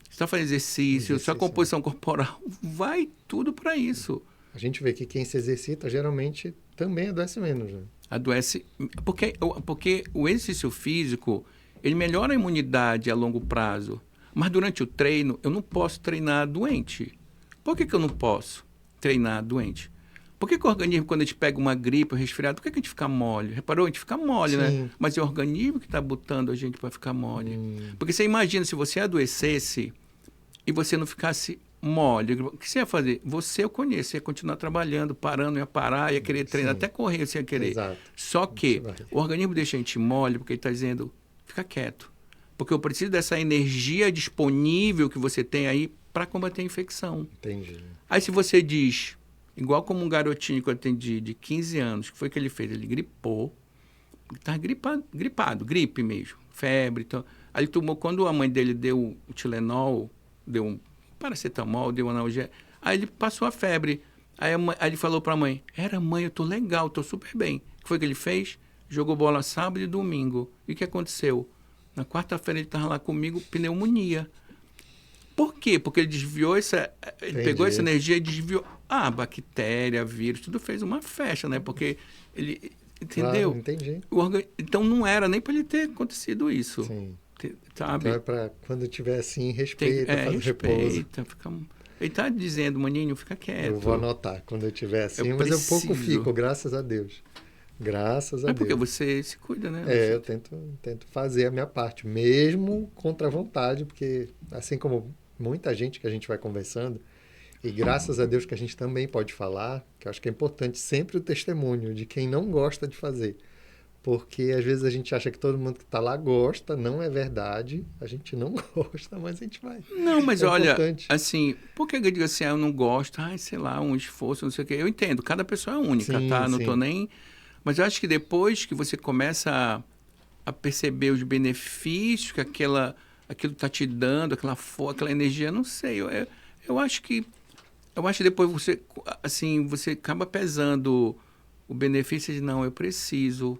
você está fazendo exercício, sua composição corporal, vai tudo para isso. A gente vê que quem se exercita geralmente também adoece menos, né? Adoece, porque o exercício físico, ele melhora a imunidade a longo prazo. Mas durante o treino, eu não posso treinar doente. Por que eu não posso treinar doente? Por que o organismo, quando a gente pega uma gripe, um resfriado, por que a gente fica mole? Reparou? A gente fica mole, né? Mas é o organismo que está botando a gente para ficar mole. Porque você imagina, se você adoecesse e você não ficasse mole, o que você ia fazer? Você, eu conheço, você ia continuar trabalhando, parando, ia parar, ia querer treinar, até correr você ia querer. Exato. Só que o organismo deixa a gente mole porque ele está dizendo, fica quieto. Porque eu preciso dessa energia disponível que você tem aí para combater a infecção. Entendi. Aí se você diz... Igual como um garotinho que eu atendi de 15 anos, que foi que ele fez? Ele gripou, estava gripado, gripe mesmo, febre. Então, aí ele tomou, quando a mãe dele deu o Tilenol, deu um paracetamol, deu um analgésico, aí ele passou a febre. Aí ele falou para a mãe, mãe, eu tô legal, tô super bem. O que foi que ele fez? Jogou bola sábado e domingo. E o que aconteceu? Na quarta-feira ele estava lá comigo, pneumonia. Por quê? Porque ele desviou ele pegou essa energia e desviou. Bactéria, vírus, tudo fez uma festa, né? Porque ele, entendeu? Claro, entendi. Então não era nem para ele ter acontecido isso. Sim. Sabe? Então é para quando tiver assim, respeita, faz repouso. Ele está dizendo, maninho, fica quieto. Eu vou anotar quando eu tiver assim, mas eu pouco fico, graças a Deus. Graças a Deus. É porque você se cuida, né? Eu tento fazer a minha parte, mesmo contra a vontade, porque assim como muita gente que a gente vai conversando, e graças a Deus que a gente também pode falar, que eu acho que é importante sempre o testemunho de quem não gosta de fazer. Porque às vezes a gente acha que todo mundo que está lá gosta, não é verdade, a gente não gosta, mas a gente vai. Não, mas olha, assim, por que eu digo assim, eu não gosto, sei lá, um esforço, não sei o quê. Eu entendo, cada pessoa é única, tá? Não tô nem... Mas eu acho que depois que você começa a perceber os benefícios que aquilo está te dando, aquela energia, não sei, eu acho que depois você, assim, você acaba pesando o benefício de, não, eu preciso.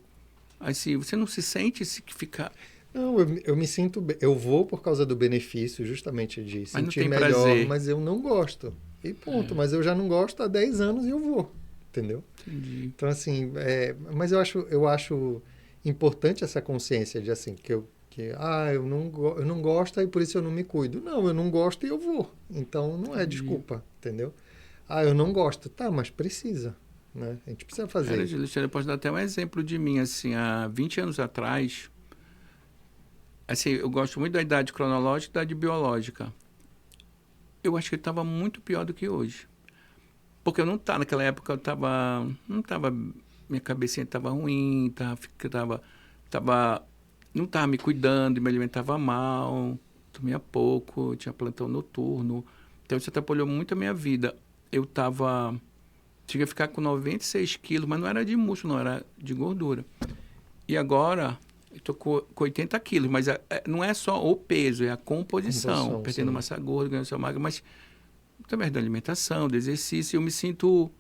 Assim, você não se sente que fica... Não, eu me sinto bem. Eu vou por causa do benefício, justamente de sentir melhor, prazer. Mas eu não gosto. E ponto. Mas eu já não gosto há 10 anos e eu vou. Entendeu? Entendi. Então, assim, mas eu acho importante essa consciência de, assim, eu não gosto e por isso eu não me cuido. Não, eu não gosto e eu vou. Então, não é desculpa, entendeu? Eu não gosto. Tá, mas precisa, né? A gente precisa fazer. Alexandre, eu posso dar até um exemplo de mim, assim, há 20 anos atrás, Assim, eu gosto muito da idade cronológica e da idade biológica. Eu acho que ele estava muito pior do que hoje. Porque eu não estava, naquela época, não estava, minha cabecinha estava ruim, não estava me cuidando, me alimentava mal, dormia pouco, tinha plantão noturno. Então, isso atrapalhou muito a minha vida. Cheguei a ficar com 96 quilos, mas não era de músculo, não, era de gordura. E agora, eu estou com 80 quilos, mas não é só o peso, é a composição. Perdendo massa gorda, ganhando massa magra, mas através da alimentação, do exercício, eu me sinto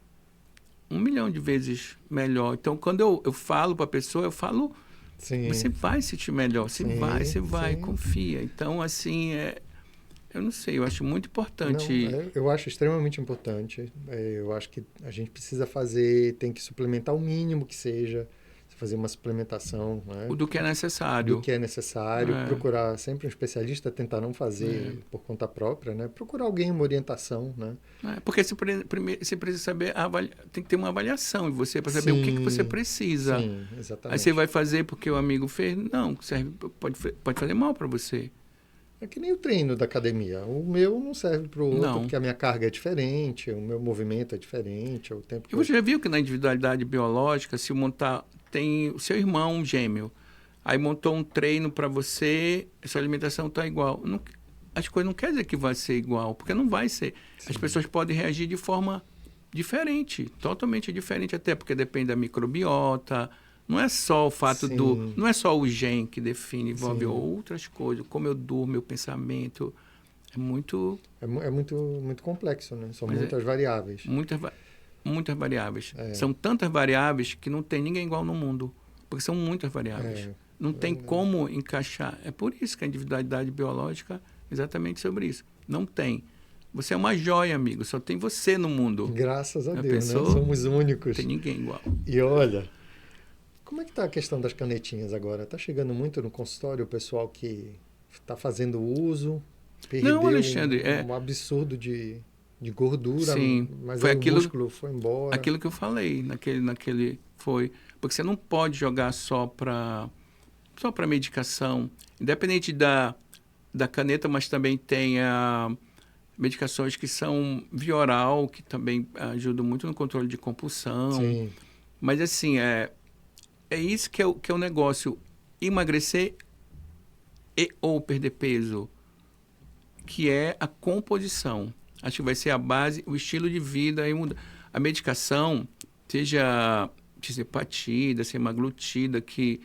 1 milhão de vezes melhor. Então, quando eu falo para a pessoa, eu falo, Sim. Você vai se sentir melhor, você vai, sim. confia. Então, assim, eu não sei, eu acho muito importante. Não, eu acho extremamente importante. Eu acho que a gente precisa tem que suplementar o mínimo que seja, fazer uma suplementação, né? Do que é necessário. Do que é necessário, procurar sempre um especialista, tentar não fazer por conta própria, né? Procurar alguém, uma orientação, né? Porque você precisa saber, tem que ter uma avaliação em você para saber o que você precisa. Sim, exatamente. Aí você vai fazer porque o amigo fez? Não, pode fazer mal para você. É que nem o treino da academia. O meu não serve para o outro, Não. porque a minha carga é diferente, o meu movimento é diferente, o tempo que E você já viu que na individualidade biológica, se montar, tem o seu irmão, um gêmeo, aí montou um treino para você, a sua alimentação está igual. As coisas não quer dizer que vai ser igual, porque não vai ser. Sim. As pessoas podem reagir de forma diferente, totalmente diferente, até porque depende da microbiota. Não é só o fato não é só o gene que define, envolve outras coisas, como eu durmo, meu pensamento. É muito muito complexo, né? São muitas variáveis. Muitas variáveis. São tantas variáveis que não tem ninguém igual no mundo, porque são muitas variáveis. Não tem como encaixar. É por isso que a individualidade biológica é exatamente sobre isso. Não tem. Você é uma joia, amigo. Só tem você no mundo. Graças a Deus, né? Somos únicos. Não tem ninguém igual. E olha, como é que está a questão das canetinhas agora? Está chegando muito no consultório o pessoal que está fazendo uso, perdeu um absurdo de gordura, sim, mas foi o músculo foi embora. Aquilo que eu falei, naquele foi. Porque você não pode jogar só para medicação. Independente da caneta, mas também tem medicações que são via oral, que também ajudam muito no controle de compulsão. Sim. Mas assim, é isso que é o negócio. Emagrecer ou perder peso, que é a composição. Acho que vai ser a base, o estilo de vida. A medicação, seja tisepatida, semaglutida, que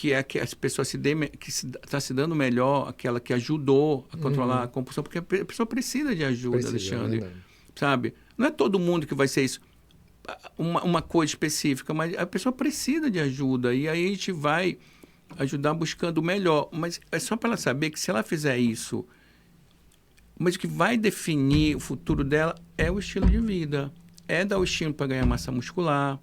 é a que as pessoas está se dando melhor, aquela que ajudou a controlar a compulsão, porque a pessoa precisa de ajuda, Alexandre. Sabe? Não é todo mundo que vai ser isso. Uma coisa específica, mas a pessoa precisa de ajuda. E aí a gente vai ajudar buscando o melhor. Mas é só para ela saber que se ela fizer isso, mas o que vai definir o futuro dela é o estilo de vida. É dar o estímulo para ganhar massa muscular,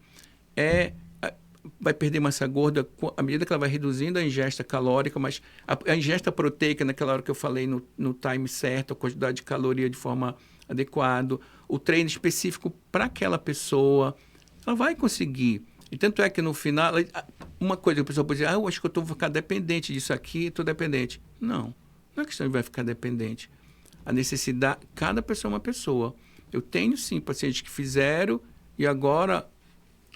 vai perder massa gorda à medida que ela vai reduzindo a ingesta calórica, mas a ingesta proteica, naquela hora que eu falei, no time certo, a quantidade de caloria de forma adequada, o treino específico para aquela pessoa, ela vai conseguir. E tanto é que no final, uma coisa que a pessoa pode dizer, eu acho que eu vou ficar dependente disso aqui, estou dependente. Não é questão de vai ficar dependente. A necessidade, cada pessoa é uma pessoa. Eu tenho, sim, pacientes que fizeram e agora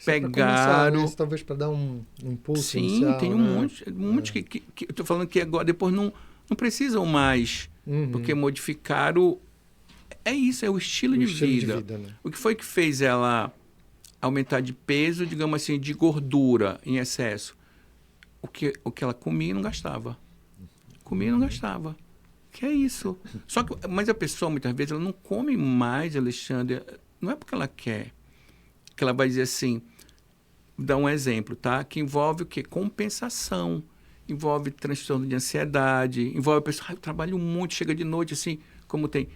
pegaram... Começar, né? Talvez para dar um impulso sim, inicial, tem um monte que eu estou falando que agora, depois não precisam mais, porque modificaram... É isso, é o estilo de vida. Né? O que foi que fez ela aumentar de peso, digamos assim, de gordura em excesso? O que ela comia e não gastava. Comia e não gastava. Que é isso. Mas a pessoa, muitas vezes, ela não come mais, Alexandre. Não é porque ela quer. Que ela vai dizer assim, dar um exemplo, tá? Que envolve o quê? Compensação. Envolve transtorno de ansiedade. Envolve a pessoa, eu trabalho muito, chega de noite, assim, como tem.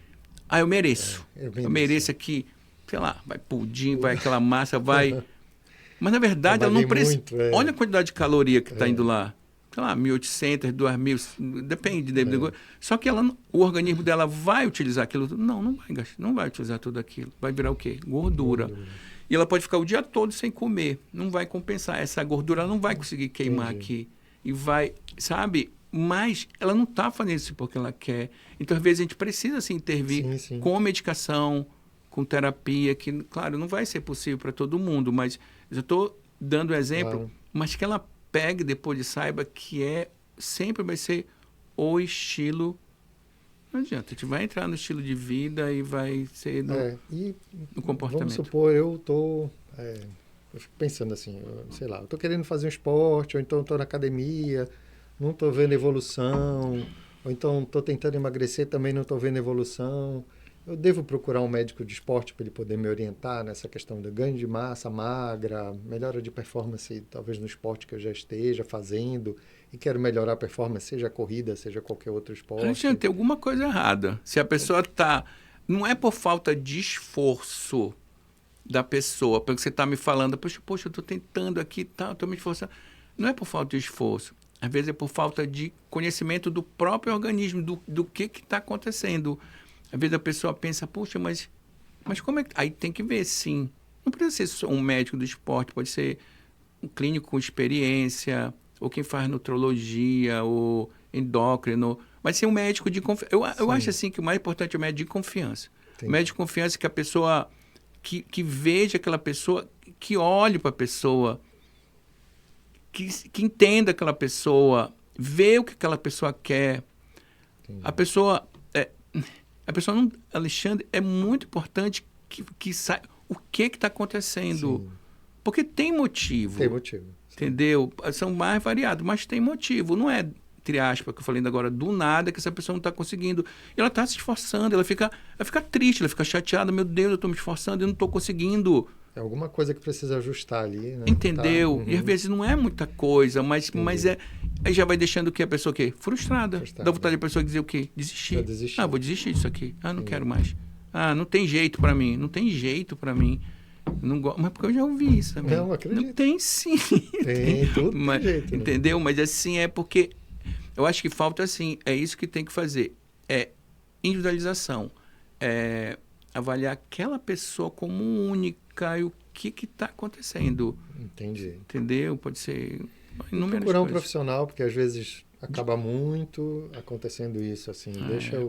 Eu mereço. Eu mereço aqui, sei lá, vai pudim, vai aquela massa, vai... Mas, na verdade, ela não precisa... Olha a quantidade de caloria que está indo lá. Sei lá, 1.800, 2.000, depende. Só que o organismo dela vai utilizar aquilo. Não vai utilizar tudo aquilo. Vai virar o quê? Gordura. E ela pode ficar o dia todo sem comer. Não vai compensar. Essa gordura ela não vai conseguir queimar aqui. E vai, sabe? mas ela não está fazendo isso porque ela quer. Então, às vezes, a gente precisa assim, intervir Sim, sim. com medicação, com terapia, que, claro, não vai ser possível para todo mundo, mas eu estou dando um exemplo, Claro. mas que ela pegue depois e saiba que sempre vai ser o estilo. Não adianta, a gente vai entrar no estilo de vida e vai ser E no comportamento. vamos supor, eu fico pensando assim, sei lá, eu tô querendo fazer um esporte, ou então estou na academia, não estou vendo evolução, ou então estou tentando emagrecer, também não estou vendo evolução. Eu devo procurar um médico de esporte para ele poder me orientar nessa questão do ganho de massa magra, melhora de performance, talvez no esporte que eu já esteja fazendo, e quero melhorar a performance, seja corrida, seja qualquer outro esporte. Alexandre, tem alguma coisa errada. Se a pessoa está... Não é por falta de esforço da pessoa, porque você está me falando, poxa, eu estou tentando aqui e tal, estou me esforçando. Não é por falta de esforço. Às vezes é por falta de conhecimento do próprio organismo, do que está acontecendo. Às vezes a pessoa pensa, poxa, mas como é que... Aí tem que ver, sim. Não precisa ser só um médico do esporte, pode ser um clínico com experiência, ou quem faz nutrologia, ou endócrino, mas ser um médico de confiança. Eu acho assim que o mais importante é o médico de confiança. Entendi. O médico de confiança é que a pessoa... Que veja aquela pessoa, que olhe para a pessoa, que entenda aquela pessoa, vê o que aquela pessoa quer. Entendi. A pessoa não, Alexandre, é muito importante que saiba o que está acontecendo. Sim. Porque tem motivo. Tem motivo. Entendeu? São mais variados, mas tem motivo. Não é, entre aspas, que eu falei agora, do nada que essa pessoa não está conseguindo. E ela está se esforçando, ela fica triste, ela fica chateada. Meu Deus, eu estou me esforçando e não estou conseguindo. É alguma coisa que precisa ajustar ali, né? Entendeu? Tá? E às vezes não é muita coisa, mas aí já vai deixando o que a pessoa o quê? Frustrada. Dá vontade da pessoa dizer o quê? Desistir. Vou desistir disso aqui. Não quero mais. Não tem jeito para mim. Não tem jeito para mim. Não gosto, mas porque eu já ouvi isso também. Não, acredito. Não tem sim. Tem, tudo mas, tem jeito. Entendeu? Né? Mas assim, é porque eu acho que falta assim, é isso que tem que fazer. É individualização. É avaliar aquela pessoa como única e o que está acontecendo. Entendi. Entendeu? Pode ser inúmeras procurar um coisas. profissional, porque às vezes acaba muito acontecendo isso, assim.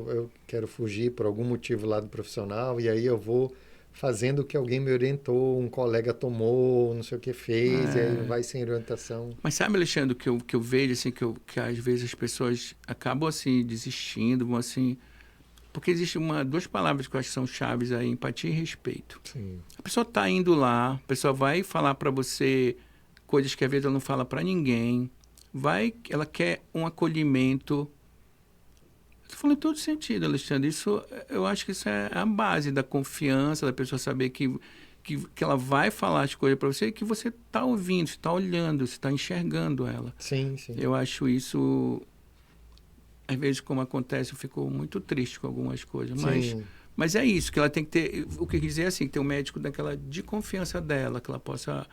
Eu quero fugir por algum motivo lá do profissional e aí eu vou fazendo o que alguém me orientou, um colega tomou, não sei o que fez, e aí vai sem orientação. Mas sabe, Alexandre, que eu vejo, assim, que às vezes as pessoas acabam, assim, desistindo, vão, assim... Porque existe duas palavras que eu acho que são chaves aí, empatia e respeito. Sim. A pessoa está indo lá, a pessoa vai falar para você coisas que às vezes ela não fala para ninguém, ela quer um acolhimento... Estou falando em todo sentido, Alexandre. Eu acho que isso é a base da confiança, da pessoa saber que ela vai falar as coisas para você e que você está ouvindo, você está olhando, você está enxergando ela. Sim, sim. Eu acho isso... Às vezes, como acontece, eu fico muito triste com algumas coisas. Mas é isso, que ela tem que ter... O que eu quis dizer é assim, ter um médico de confiança dela, que ela possa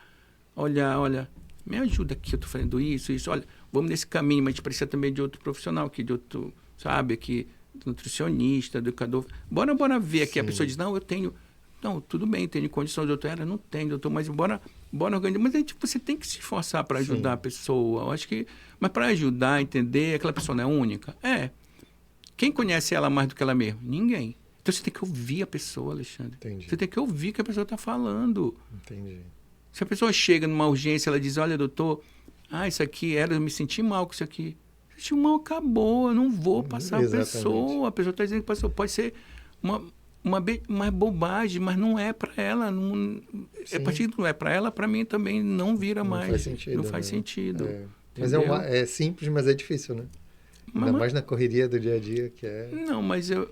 olha, me ajuda aqui, eu estou fazendo isso, olha, vamos nesse caminho, mas a gente precisa também de outro profissional, de outro... Sabe, aqui, nutricionista, educador. Bora ver aqui. A pessoa diz, não, eu tenho... Não, tudo bem, tenho condições, doutor. Não tem, doutor, mas bora organizar. Mas aí, você tem que se esforçar para ajudar a pessoa. Eu acho que... Mas para ajudar, entender, aquela pessoa não é única? Quem conhece ela mais do que ela mesma? Ninguém. Então, você tem que ouvir a pessoa, Alexandre. Entendi. Você tem que ouvir o que a pessoa está falando. Entendi. Se a pessoa chega numa urgência, ela diz, olha, doutor, isso aqui eu me senti mal com isso aqui. O mal acabou, eu não vou passar a pessoa. A pessoa está dizendo que passou. Pode ser uma bobagem, mas não é para ela. A partir do não é para ela, para mim também não vira mais. Faz sentido, não faz sentido. Mas é simples, mas é difícil, né? Ainda mais na correria do dia a dia, que é... Não, mas eu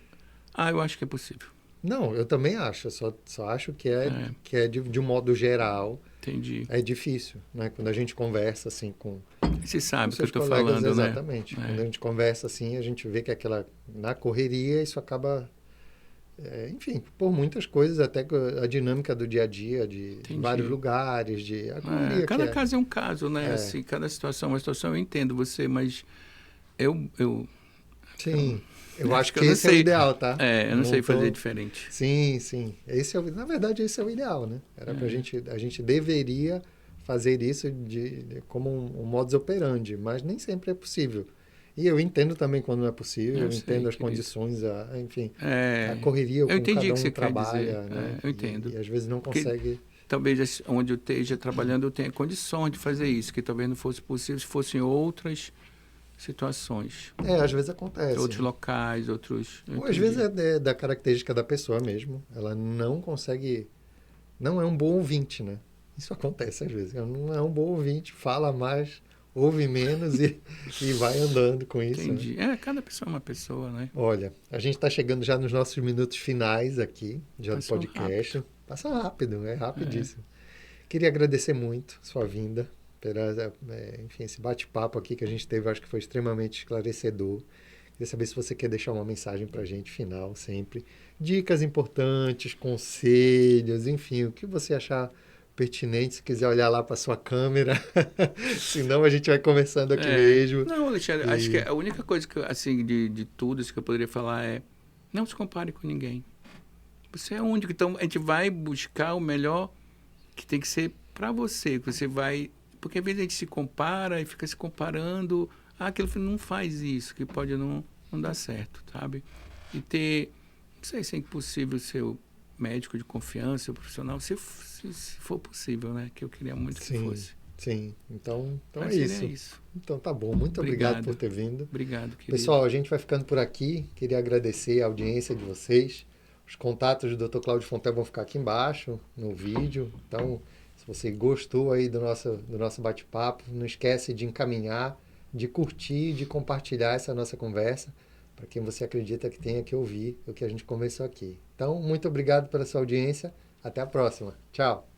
acho que é possível. Não, eu também acho. Só acho que é de um modo geral. Entendi. É difícil, né? Quando a gente conversa assim com... Você sabe o que eu estou colegas, falando, exatamente. né? Quando a gente conversa assim, a gente vê que na correria isso acaba... enfim, por muitas coisas, até a dinâmica do dia a dia, de vários lugares, a correria. Cada caso é um caso, né? Assim, cada situação é uma situação. Eu entendo você, mas Sim, eu acho que esse é o ideal, tá? Eu não sei fazer diferente. Sim, sim. Na verdade, esse é o ideal, né? A gente deveria fazer isso como um modus operandi, mas nem sempre é possível. E eu entendo também quando não é possível, eu Eu sei, entendo as querido. condições, enfim, a É, correria eu com entendi cada o que um você quer dizer. trabalha, né? Eu entendo. E às vezes não Porque consegue. talvez onde eu esteja trabalhando eu tenha condições de fazer isso, que talvez não fosse possível se fossem outras situações, Às vezes acontece. outros locais, outros. Eu Ou às vezes entendi. da característica da pessoa mesmo. Ela não consegue. Não é um bom ouvinte, né? Isso acontece às vezes. Ela não é um bom ouvinte, fala mais, ouve menos e vai andando com isso, né? Entendi. Cada pessoa é uma pessoa, né? Olha, a gente está chegando já nos nossos minutos finais aqui, já do Passou podcast. rápido. Passa rápido, é É, rapidíssimo. Queria agradecer muito sua vinda, pela, enfim, esse bate-papo aqui que a gente teve, acho que foi extremamente esclarecedor. Queria saber se você quer deixar uma mensagem para a gente final, sempre. Dicas importantes, conselhos, enfim, o que você achar pertinente, se quiser olhar lá para sua câmera. Senão a gente vai conversando aqui mesmo. Não, Alexandre, acho que E a única coisa que, assim, de tudo isso que eu poderia falar é não se compare com ninguém. Você é único, então a gente vai buscar o melhor que tem que ser para você, que você vai... Porque às vezes a gente se compara e fica se comparando, aquilo não faz isso, que pode não dar certo, sabe? E ter, não sei se é impossível ser o médico de confiança, o profissional, se for possível, né? Que eu queria muito que sim, fosse. sim. Então é Mas seria isso. isso. Então tá bom. Muito obrigado por ter vindo. Obrigado, querido. Pessoal, a gente vai ficando por aqui. Queria agradecer a audiência de vocês. Os contatos do Dr. Cláudio Fontel vão ficar aqui embaixo no vídeo. Então, se você gostou aí do nosso bate-papo, não esquece de encaminhar, de curtir, de compartilhar essa nossa conversa para quem você acredita que tenha que ouvir o que a gente conversou aqui. Então, muito obrigado pela sua audiência. Até a próxima. Tchau.